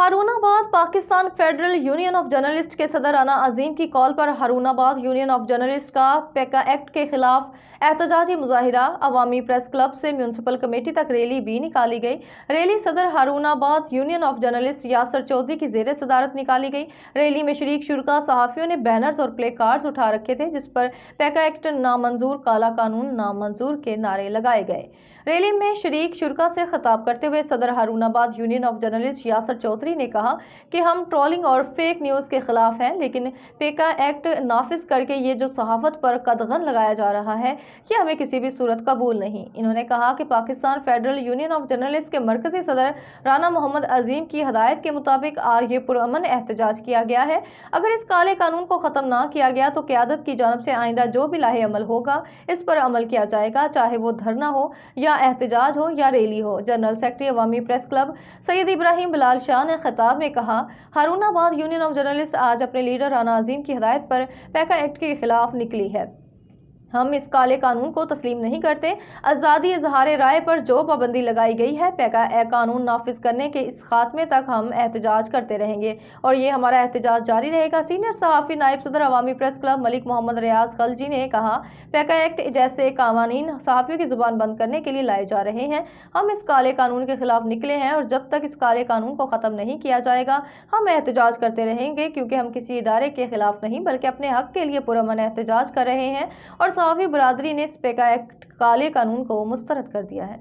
Harunabad Pakistan federal union of journalist के सदर राना अजीम की कॉल पर हारूनाबाद यूनियन ऑफ जर्नलिस्ट का पेका एक्ट के खिलाफ एहतजाजी मुजाहिरा अवामी प्रेस क्लब से म्यूनसिपल कमेटी तक रैली भी निकाली गई। रैली सदर Harunabad union of journalist Yasir Chaudhry की जेर सदारत निकाली गई। रैली में शरीक शुरका सहाफ़ियों ने बैनर्स और प्ले कार्ड्स उठा रखे थे जिस पर पेका एक्ट नामंजूर, काला कानून नामंजूर के नारे लगाए गए। रैली में शरीक शुरका से खिताब करते हुए सदर Harunabad union of journalist Yasir Chaudhry ने कहा कि हम ट्रोलिंग और फेक न्यूज़ के खिलाफ हैं, लेकिन पेका एक्ट नाफिज करके ये जो सहाफ़त पर कदगन लगाया जा रहा है ये हमें किसी भी सूरत कबूल नहीं। इन्होंने कहा कि Pakistan federal union of journalist के मरकजी सदर राना मोहम्मद अजीम की हदायत के मुताबिक आज ये पुरअमन एहतजाज किया गया है। अगर इस काले कानून को ख़त्म ना किया गया तो क़यादत की जानब से आइंदा जो भी लाहे अमल होगा इस पर अमल किया जाएगा, चाहे वो धरना हो या एहतजाज हो या रैली हो। जनरल सेक्रेटरी अवामी प्रेस क्लब सैयद इब्राहिम बिलाल शाह ने खिताब में कहा, हारूनाबाद यूनियन ऑफ जर्नलिस्ट आज अपने लीडर राना अजीम की हिदायत पर पेका एक्ट के खिलाफ निकली है। हम इस काले कानून को तस्लीम नहीं करते। आज़ादी इजहार राय पर जो पाबंदी लगाई गई है, पेका कानून नाफिज करने के इस खात्मे तक हम एहतजाज करते रहेंगे और ये हमारा एहतजाज जारी रहेगा। सीनियर सहाफ़ी नायब सदर अवामी प्रेस क्लब मलिक मोहम्मद रियाज खलजी ने कहा, पेका एक्ट जैसे कानून सहाफ़ियों की ज़ुबान बंद करने के लिए लाए जा रहे हैं। हम इस काले कानून के खिलाफ निकले हैं और जब तक इस काले कानून को ख़त्म नहीं किया जाएगा हम एहतजाज करते रहेंगे, क्योंकि हम किसी इदारे के खिलाफ नहीं बल्कि अपने हक के लिए पुरअमन एहतजाज कर रहे हैं। और सहाफ़ी बरादरी ने इस पेका एक्ट काले कानून को मुस्तरद कर दिया है।